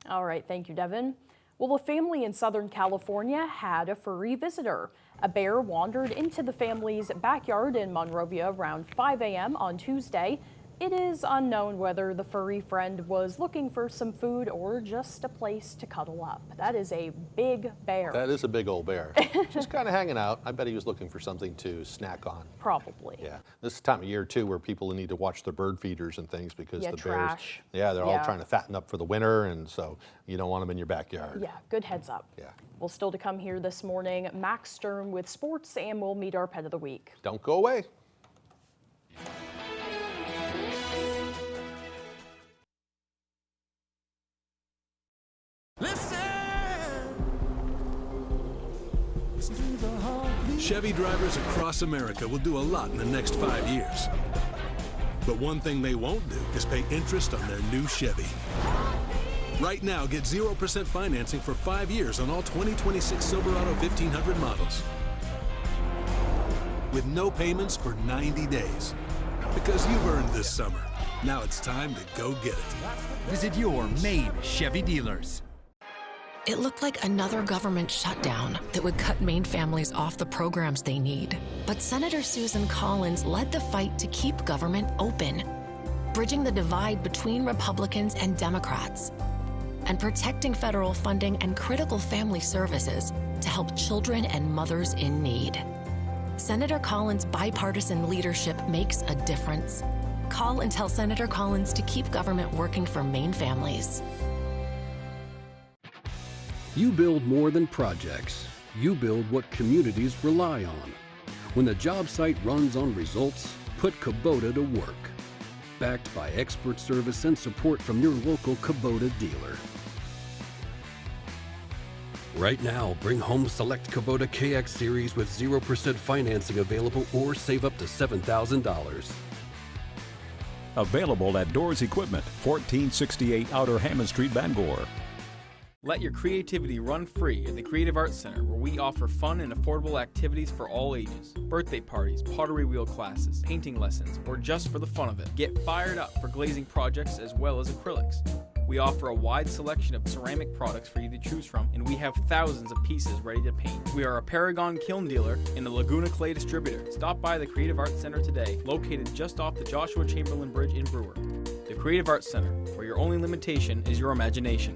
All right, thank you, Devin. Well, a family in Southern California had a furry visitor. A bear wandered into the family's backyard in Monrovia around 5 a.m. on Tuesday. It is unknown whether the furry friend was looking for some food or just a place to cuddle up. That is a big bear. That is a big old bear. Just kind of hanging out. I bet he was looking for something to snack on. Probably. Yeah. This is the time of year, too, where people need to watch their bird feeders and things because the trash. bears, they're all trying to fatten up for the winter, and so you don't want them in your backyard. Yeah, good heads up. Yeah. Well, still to come here this morning, Max Sturm with sports, and we'll meet our pet of the week. Don't go away. Chevy drivers across America will do a lot in the next 5 years. But one thing they won't do is pay interest on their new Chevy. Right now, get 0% financing for 5 years on all 2026 Silverado 1500 models. With no payments for 90 days. Because you've earned this summer. Now it's time to go get it. Visit your Maine Chevy dealers. It looked like another government shutdown that would cut Maine families off the programs they need. But Senator Susan Collins led the fight to keep government open, bridging the divide between Republicans and Democrats, and protecting federal funding and critical family services to help children and mothers in need. Senator Collins' bipartisan leadership makes a difference. Call and tell Senator Collins to keep government working for Maine families. You build more than projects. You build what communities rely on. When the job site runs on results, put Kubota to work. Backed by expert service and support from your local Kubota dealer. Right now, bring home select Kubota KX Series with 0% financing available or save up to $7,000. Available at Doors Equipment, 1468 Outer Hammond Street, Bangor. Let your creativity run free at the Creative Arts Center, where we offer fun and affordable activities for all ages. Birthday parties, pottery wheel classes, painting lessons, or just for the fun of it. Get fired up for glazing projects as well as acrylics. We offer a wide selection of ceramic products for you to choose from, and we have thousands of pieces ready to paint. We are a Paragon kiln dealer and a Laguna Clay distributor. Stop by the Creative Arts Center today, located just off the Joshua Chamberlain Bridge in Brewer. The Creative Arts Center, where your only limitation is your imagination.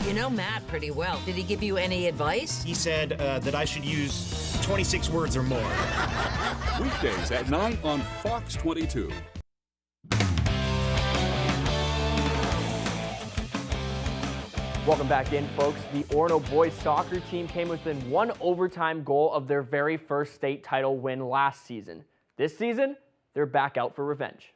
You know Matt pretty well. Did he give you any advice? He said that I should use 26 words or more. Weekdays at 9 on Fox 22. Welcome back in, folks. The Orono boys soccer team came within one overtime goal of their very first state title win last season. This season, they're back out for revenge.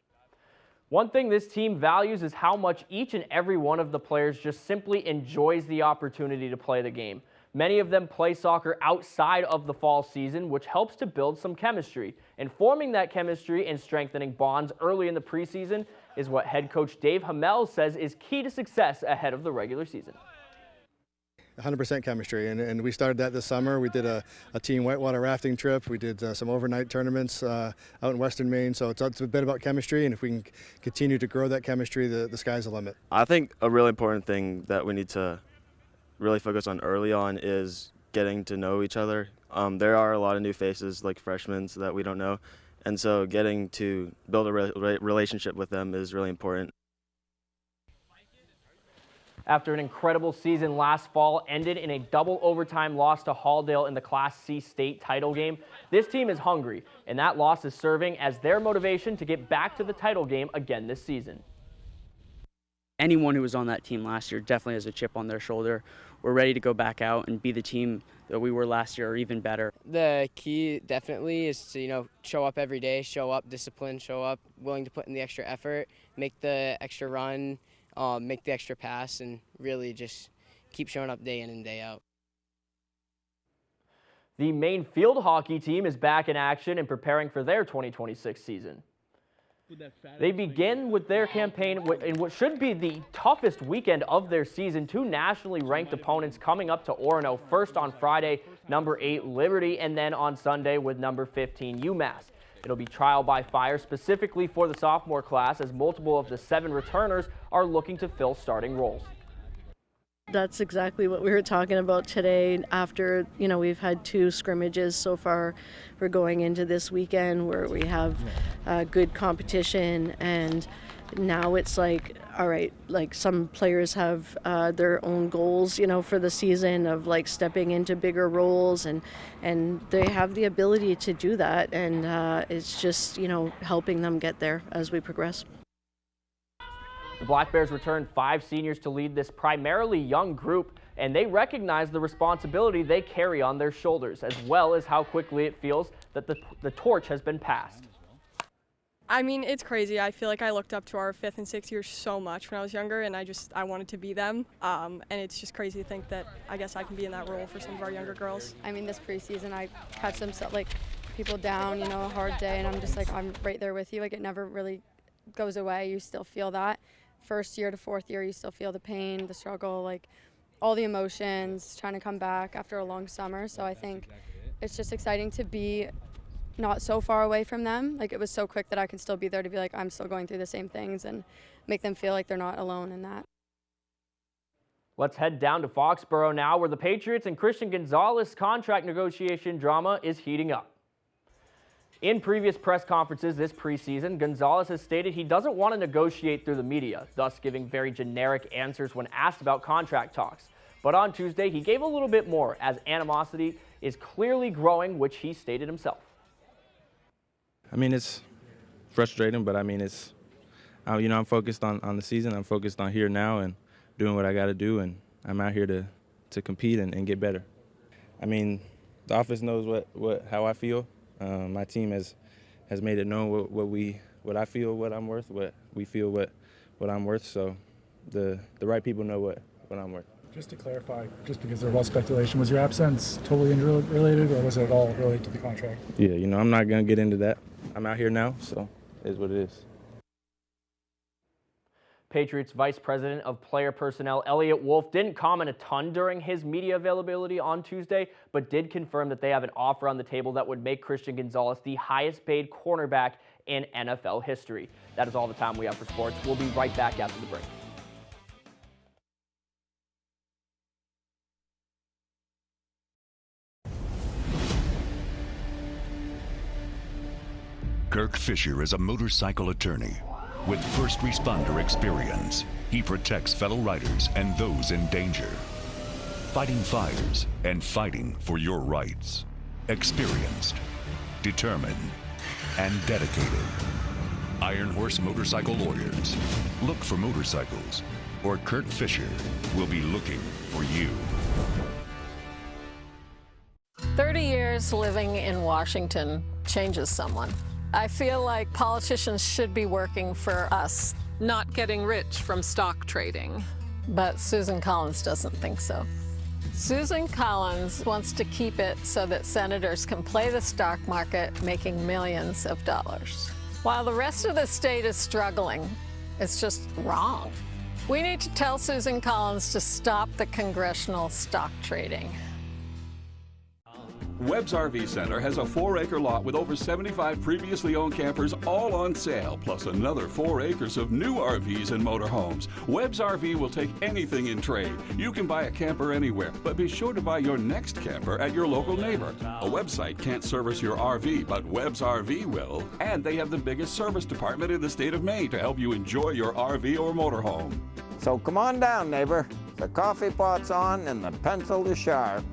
One thing this team values is how much each and every one of the players just simply enjoys the opportunity to play the game. Many of them play soccer outside of the fall season, which helps to build some chemistry. And forming that chemistry and strengthening bonds early in the preseason is what head coach Dave Hamel says is key to success ahead of the regular season. 100% chemistry, and we started that this summer. We did a team whitewater rafting trip. We did some overnight tournaments out in Western Maine, so it's a bit about chemistry, and if we can continue to grow that chemistry, the sky's the limit. I think a really important thing that we need to really focus on early on is getting to know each other. There are a lot of new faces, like freshmen, that we don't know, and so getting to build a relationship with them is really important. After an incredible season last fall ended in a double overtime loss to Halldale in the Class C state title game, this team is hungry, and that loss is serving as their motivation to get back to the title game again this season. Anyone who was on that team last year definitely has a chip on their shoulder. We're ready to go back out and be the team that we were last year or even better. The key definitely is to, show up every day, show up disciplined, show up willing to put in the extra effort, make the extra run, make the extra pass, and really just keep showing up day in and day out. The Maine field hockey team is back in action and preparing for their 2026 season. They begin with their campaign in what should be the toughest weekend of their season. Two nationally ranked opponents coming up to Orono, first on Friday, number 8 Liberty, and then on Sunday with number 15 UMass. It'll be trial by fire specifically for the sophomore class, as multiple of the 7 returners are looking to fill starting roles. That's exactly what we were talking about today after, we've had 2 scrimmages so far. We're going into this weekend where we have good competition, and now it's like, all right, like some players have their own goals, for the season of like stepping into bigger roles, and they have the ability to do that, and it's just, helping them get there as we progress. The Black Bears returned 5 seniors to lead this primarily young group, and they recognize the responsibility they carry on their shoulders, as well as how quickly it feels that the torch has been passed. I mean, it's crazy. I feel like I looked up to our 5th and 6th years so much when I was younger, and I wanted to be them. And it's just crazy to think that I guess I can be in that role for some of our younger girls. I mean, this preseason, I catch them people down, a hard day, and I'm just like, I'm right there with you. Like, it never really goes away. You still feel that. First year to 4th year, you still feel the pain, the struggle, like all the emotions, trying to come back after a long summer. So I think it's just exciting to be not so far away from them. Like, it was so quick that I could still be there to be like, I'm still going through the same things and make them feel like they're not alone in that. Let's head down to Foxborough now, where the Patriots and Christian Gonzalez contract negotiation drama is heating up. In previous press conferences this preseason, Gonzalez has stated he doesn't want to negotiate through the media, thus giving very generic answers when asked about contract talks. But on Tuesday, he gave a little bit more, as animosity is clearly growing, which he stated himself. I mean, it's frustrating, but I mean, it's, you know, I'm focused on the season. I'm focused on here now and doing what I got to do, and I'm out here to compete and get better. I mean, the office knows how I feel. My team has made it known what I feel, what I'm worth, what we feel, what I'm worth. So the right people know what I'm worth. Just to clarify, just because there was speculation, was your absence totally injury related, or was it at all related to the contract? Yeah, you know, I'm not going to get into that. I'm out here now, so it is what it is. Patriots Vice President of Player Personnel Elliott Wolf didn't comment a ton during his media availability on Tuesday, but did confirm that they have an offer on the table that would make Christian Gonzalez the highest paid cornerback in NFL history. That is all the time we have for sports. We'll be right back after the break. Kirk Fisher is a motorcycle attorney. With first responder experience, he protects fellow riders and those in danger. Fighting fires and fighting for your rights. Experienced, determined, and dedicated. Iron Horse Motorcycle Lawyers. Look for motorcycles, or Kirk Fisher will be looking for you. 30 years living in Washington changes someone. I feel like politicians should be working for us, not getting rich from stock trading. But Susan Collins doesn't think so. Susan Collins wants to keep it so that senators can play the stock market, making millions of dollars. While the rest of the state is struggling, it's just wrong. We need to tell Susan Collins to stop the congressional stock trading. Webb's RV Center has a 4-acre lot with over 75 previously owned campers all on sale, plus another 4 acres of new RVs and motorhomes. Webb's RV will take anything in trade. You can buy a camper anywhere, but be sure to buy your next camper at your local neighbor. A website can't service your RV, but Webb's RV will. And they have the biggest service department in the state of Maine to help you enjoy your RV or motorhome. So come on down, neighbor. The coffee pot's on and the pencil is sharp.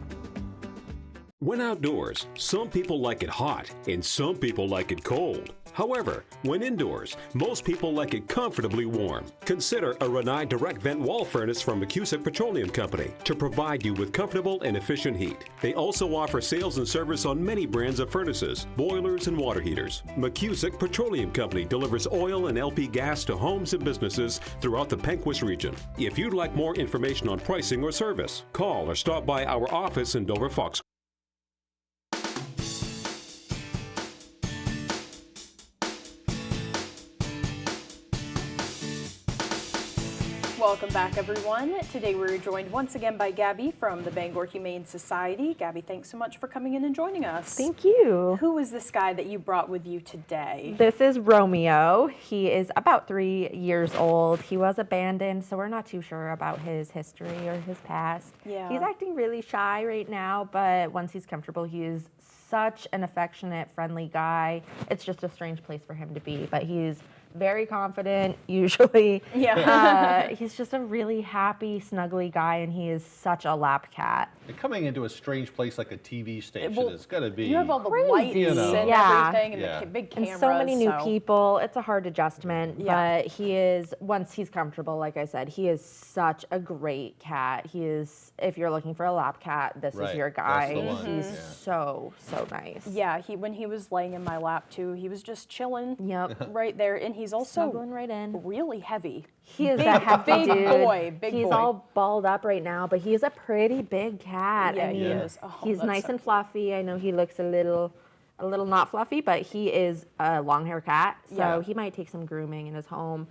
When outdoors, some people like it hot and some people like it cold. However, when indoors, most people like it comfortably warm. Consider a Rinnai direct vent wall furnace from McCusick Petroleum Company to provide you with comfortable and efficient heat. They also offer sales and service on many brands of furnaces, boilers, and water heaters. McCusick Petroleum Company delivers oil and LP gas to homes and businesses throughout the Pequot region. If you'd like more information on pricing or service, call or stop by our office in Dover Fox. Welcome back, everyone. Today we're joined once again by Gabby from the Bangor Humane Society. Gabby, thanks so much for coming in and joining us. Thank you. Who is this guy that you brought with you today? This is Romeo. He is about 3 years old. He was abandoned, so we're not too sure about his history or his past. Yeah. He's acting really shy right now, but once he's comfortable, he is such an affectionate, friendly guy. It's just a strange place for him to be, but he's very confident, usually. Yeah. He's just a really happy, snuggly guy, and he is such a lap cat. And coming into a strange place like a TV station Well, is going to be You have all the crazy. lights and everything and the big cameras. And so many new people. It's a hard adjustment, Yeah. but he is, once he's comfortable, like I said, he is such a great cat. He is, if you're looking for a lap cat, this is your guy. That's the one. He's so nice. Yeah, when he was laying in my lap too, he was just chilling right there, and he's also Snuggling right in. really heavy. He is a hefty big dude. boy, big He's boy. all balled up right now, but he's a pretty big cat. Yeah, I mean, he is. Oh, he's that's nice so and fluffy. I know he looks a little not fluffy, but he is a long hair cat, so Yeah. he might take some grooming in his home,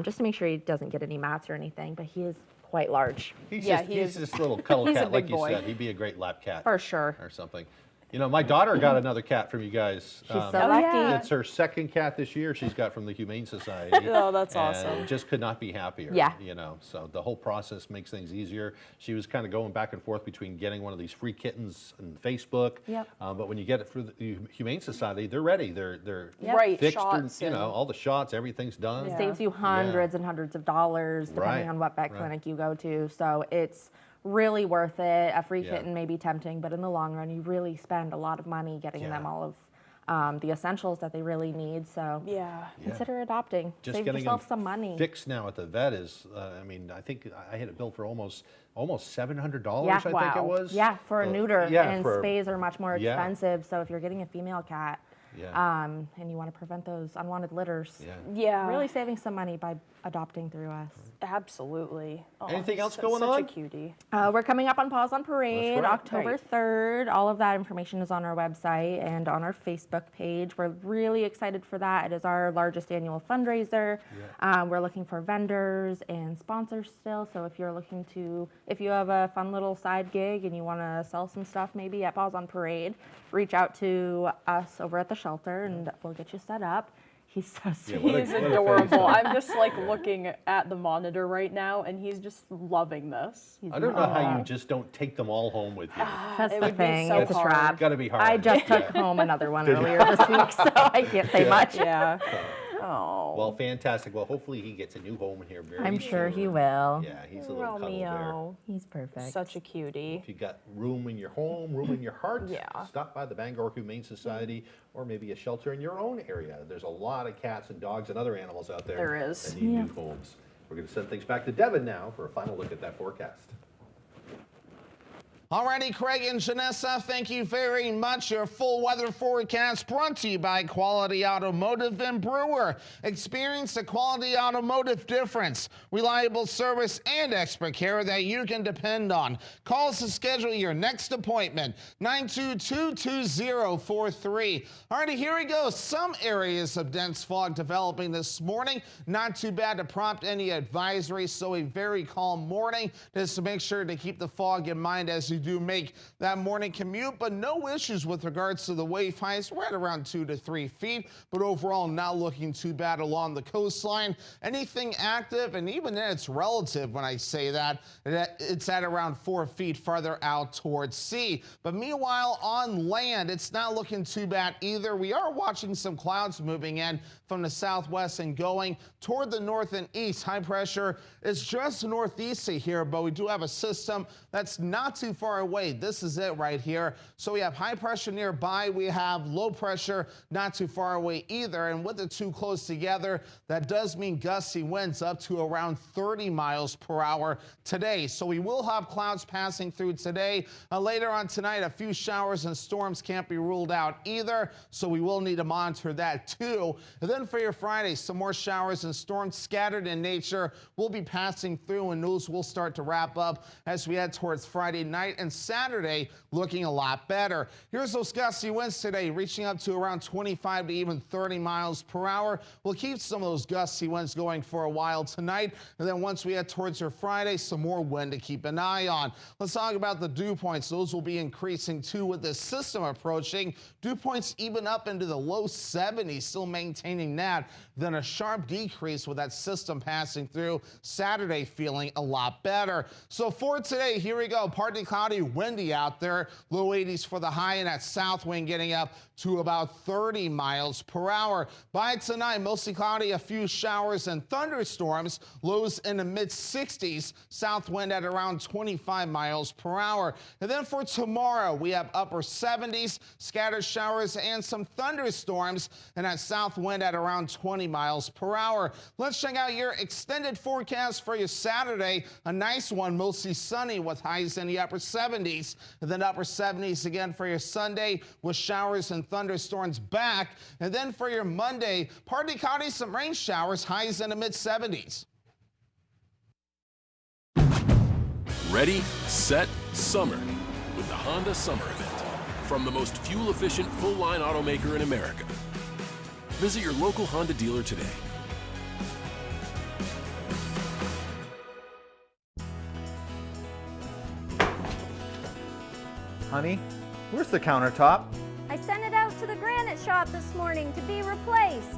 just to make sure he doesn't get any mats or anything. But he is quite large. He's just a little cuddle He's a cat, like big you boy. said. He'd be a great lap cat. For sure. Or something. You know, my daughter got another cat from you guys. She's so lucky. It's her second cat this year she's got from the Humane Society. Oh, that's and awesome. Just could not be happier. Yeah. You know, so the whole process makes things easier. She was kind of going back and forth between getting one of these free kittens on Facebook. Yep. But when you get it through the Humane Society, they're ready. They're Right, fixed, shots and, you know, all the shots, everything's done. It saves you hundreds and hundreds of dollars depending on what vet clinic you go to. So it's really worth it. A free kitten may be tempting, but in the long run, you really spend a lot of money getting them all of the essentials that they really need. So consider adopting. Just Save getting yourself them some money. fixed now at the vet is, I mean, I think I had a bill for almost $700. Yeah, I think it was. Yeah, for a neuter, and for, spays are much more expensive. So if you're getting a female cat, and you want to prevent those unwanted litters, really saving some money by adopting through us. Absolutely. Oh, Anything else going on? Such a cutie. We're coming up on Paws on Parade, That's right. October 3rd. All of that information is on our website and on our Facebook page. We're really excited for that. It is our largest annual fundraiser. We're looking for vendors and sponsors still. So if you have a fun little side gig and you want to sell some stuff maybe at Paws on Parade, reach out to us over at the shelter and we'll get you set up. He's so sweet. He's adorable. I'm just like looking at the monitor right now, and he's just loving this. I don't know how you just don't take them all home with you. That's the thing. It's a trap. It's got to be hard. I just took home another one earlier this week, so I can't say much. Yeah. Oh. Well, fantastic. Well, hopefully he gets a new home in here very soon. I'm sure he will. Yeah, he's a little cuddle bear. He's perfect. Such a cutie. If you got room in your home, room in your heart, stop by the Bangor Humane Society or maybe a shelter in your own area. There's a lot of cats and dogs and other animals out there There is. that need new homes. We're going to send things back to Devin now for a final look at that forecast. Alrighty, Craig and Janessa, thank you very much. Your full weather forecast brought to you by Quality Automotive and Brewer. Experience the Quality Automotive difference. Reliable service and expert care that you can depend on. Call us to schedule your next appointment, 922-2043. Alrighty, here we go. Some areas of dense fog developing this morning. Not too bad to prompt any advisories, so a very calm morning. Just to make sure to keep the fog in mind as you do make that morning commute, but no issues with regards to the wave heights. We're at around 2 to 3 feet, but overall not looking too bad along the coastline. Anything active, and even then it's relative when I say that, it's at around 4 feet farther out towards sea. But meanwhile, on land, it's not looking too bad either. We are watching some clouds moving in from the southwest and going toward the north and east. High pressure is just northeast of here, but we do have a system that's not too far away. This is it right here. So we have high pressure nearby. We have low pressure not too far away either. And with the two close together, that does mean gusty winds up to around 30 miles per hour today. So we will have clouds passing through today. Later on tonight, a few showers and storms can't be ruled out either. So we will need to monitor that too. And then for your Friday, some more showers and storms scattered in nature will be passing through, and those will start to wrap up as we head towards Friday night, and Saturday looking a lot better. Here's those gusty winds today, reaching up to around 25 to even 30 miles per hour. We'll keep some of those gusty winds going for a while tonight, and then once we head towards your Friday, some more wind to keep an eye on. Let's talk about the dew points. Those will be increasing too with this system approaching. Dew points even up into the low 70s, still maintaining that. Then a sharp decrease with that system passing through. Saturday feeling a lot better. So for today, here we go. Partly cloudy, windy out there. Low 80s for the high, and that south wind getting up to about 30 miles per hour. By tonight, mostly cloudy, a few showers and thunderstorms. Lows in the mid 60s. South wind at around 25 miles per hour. And then for tomorrow, we have upper 70s, scattered showers and some thunderstorms, and that south wind at around 20 miles per hour. Let's check out your extended forecast for your Saturday. A nice one, mostly sunny with highs in the upper 70s. And then upper 70s again for your Sunday with showers and thunderstorms back. And then for your Monday, partly cloudy, some rain showers, highs in the mid 70s. Ready, set, summer with the Honda Summer Event from the most fuel-efficient full-line automaker in America. Visit your local Honda dealer today. Honey, Where's the countertop? I sent it out to the granite shop this morning to be replaced.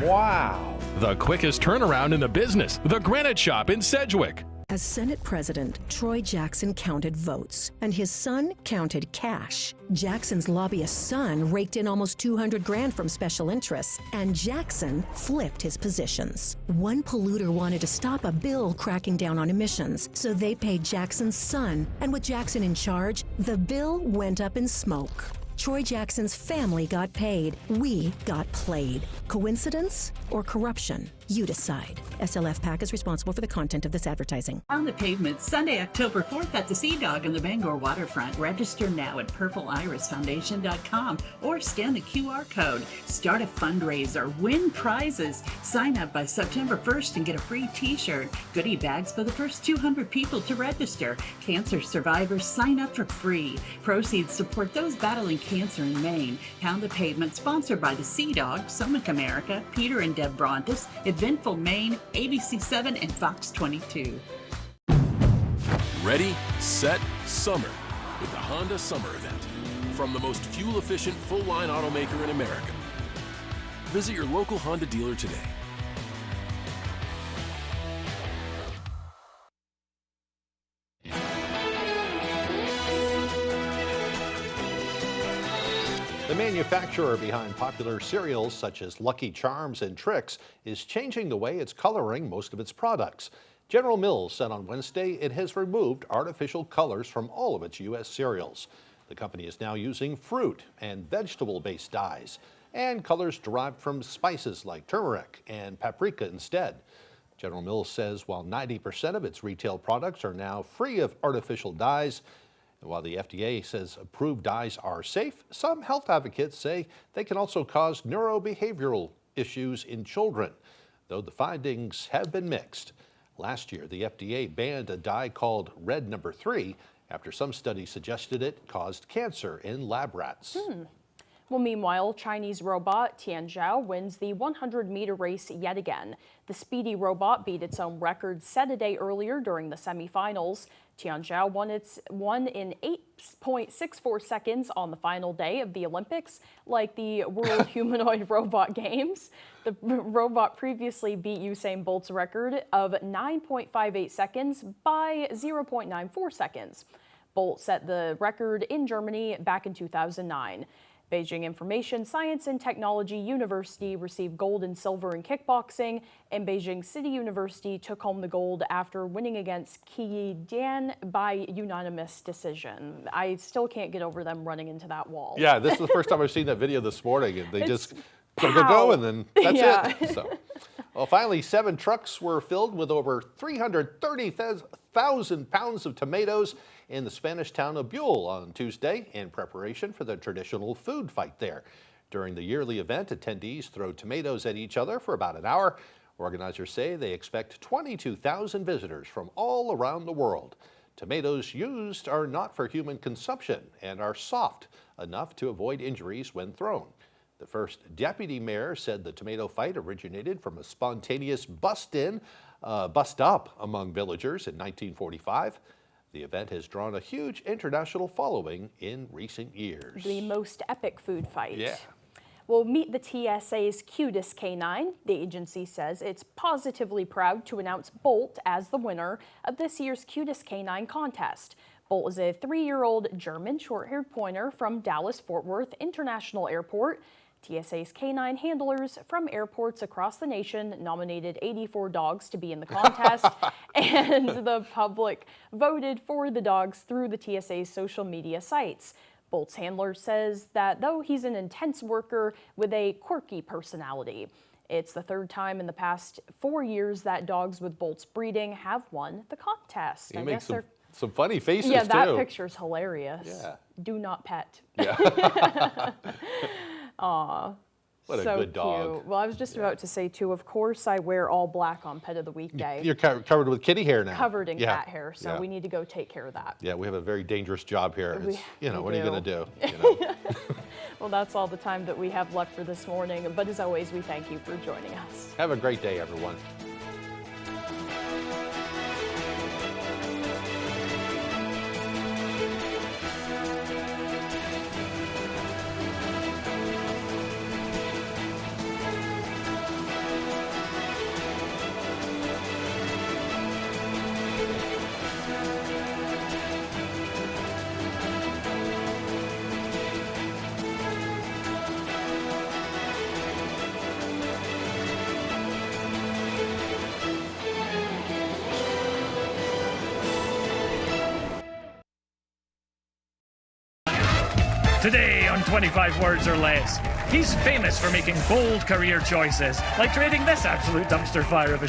Wow. The quickest turnaround in the business, the Granite Shop in Sedgwick. As Senate President, Troy Jackson counted votes, and his son counted cash. Jackson's lobbyist son raked in almost $200,000 from special interests, and Jackson flipped his positions. One polluter wanted to stop a bill cracking down on emissions, so they paid Jackson's son, and with Jackson in charge, the bill went up in smoke. Troy Jackson's family got paid. We got played. Coincidence or corruption? You decide. SLF PAC is responsible for the content of this advertising. On the pavement, Sunday, October 4th at the Sea Dog on the Bangor waterfront. Register now at purpleirisfoundation.com or scan the QR code. Start a fundraiser. Win prizes. Sign up by September 1st and get a free t-shirt. Goodie bags for the first 200 people to register. Cancer survivors sign up for free. Proceeds support those battling cancer in Maine. Pound the Pavement, sponsored by the Sea Dog, Summit America, Peter and Deb Brontis, Eventful Maine, ABC7, and Fox 22. Ready, set, summer with the Honda Summer Event. From the most fuel-efficient full-line automaker in America. Visit your local Honda dealer today. The manufacturer behind popular cereals such as Lucky Charms and Trix is changing the way it's coloring most of its products. General Mills said on Wednesday it has removed artificial colors from all of its U.S. cereals. The company is now using fruit and vegetable-based dyes and colors derived from spices like turmeric and paprika instead. General Mills says while 90% of its retail products are now free of artificial dyes, and while the FDA says approved dyes are safe, some health advocates say they can also cause neurobehavioral issues in children, though the findings have been mixed. Last year, the FDA banned a dye called Red No. 3 after some studies suggested it caused cancer in lab rats. Well, meanwhile, Chinese robot Tianzhou wins the 100-meter race yet again. The speedy robot beat its own record set a day earlier during the semifinals. Tianzhou won in 8.64 seconds on the final day of the Olympics, like the World Humanoid Robot Games. The robot previously beat Usain Bolt's record of 9.58 seconds by 0.94 seconds. Bolt set the record in Germany back in 2009. Beijing Information Science and Technology University received gold and silver in kickboxing, and Beijing City University took home the gold after winning against Qiyidian by unanimous decision. I still can't get over them running into that wall. Yeah, this is the first time I've seen that video this morning, and they just go, and then that's it. So, well, finally, 7 trucks were filled with over 330,000 pounds of tomatoes in the Spanish town of Buell on Tuesday in preparation for the traditional food fight there. During the yearly event, attendees throw tomatoes at each other for about an hour. Organizers say they expect 22,000 visitors from all around the world. Tomatoes used are not for human consumption and are soft enough to avoid injuries when thrown. The first deputy mayor said the tomato fight originated from a spontaneous bust-up among villagers in 1945. The event has drawn a huge international following in recent years. The most epic food fight. Yeah. Well, meet the TSA's cutest canine. The agency says it's positively proud to announce Bolt as the winner of this year's Cutest Canine contest. Bolt is a 3-year-old German short-haired pointer from Dallas-Fort Worth International Airport. TSA's canine handlers from airports across the nation nominated 84 dogs to be in the contest, and the public voted for the dogs through the TSA's social media sites. Bolt's handler says that though he's an intense worker with a quirky personality, it's the 3rd time in the past 4 years that dogs with Bolt's breeding have won the contest. You make some funny faces, too. Yeah, that picture's hilarious. Yeah. Do not pet. Yeah. Aw. What a so good dog. Cute. Well, I was just about to say, too, of course I wear all black on Pet of the Week Day. You're covered with kitty hair now. Covered in cat hair, so we need to go take care of that. Yeah, we have a very dangerous job here. It's, you know, what are you going to do? Well, that's all the time that we have left for this morning. But as always, we thank you for joining us. Have a great day, everyone. Today on 25 Words or Less, he's famous for making bold career choices, like trading this absolute dumpster fire of a